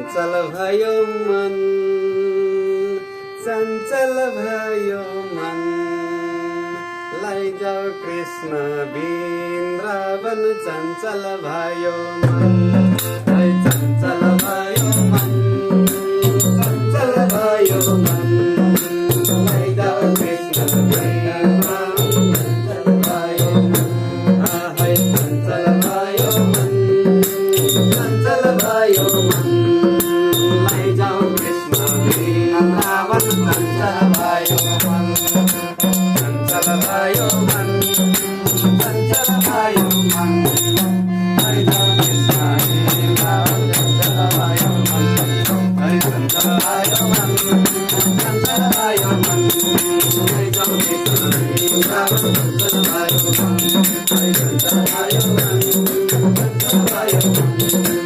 चञ्चल भयो मन, चञ्चल भयो मन। लैजाऊ कृष्ण वृन्दावन, चञ्चल भयो मन, चञ्चल भयो मन, चञ्चल भयो मन। लैजाऊ कृष्ण वृन्दावन, चञ्चल भयो मन, चञ्चल भयो मन, चञ्चल भयो मन। लैजाऊ कृष्ण वृन्दावन, चञ्चल भयो मन, चञ्चल भयो मन, चञ्चल भयो मन। लैजाऊ कृष्ण वृन्दावन, चञ्चल भयो मन, चञ्चल भयो मन, चञ्चल भयो मन। लैजाऊ कृष्ण वृन्दावन, चञ्चल भयो मन, चञ्चल भयो मन, चञ्चल भयो मन।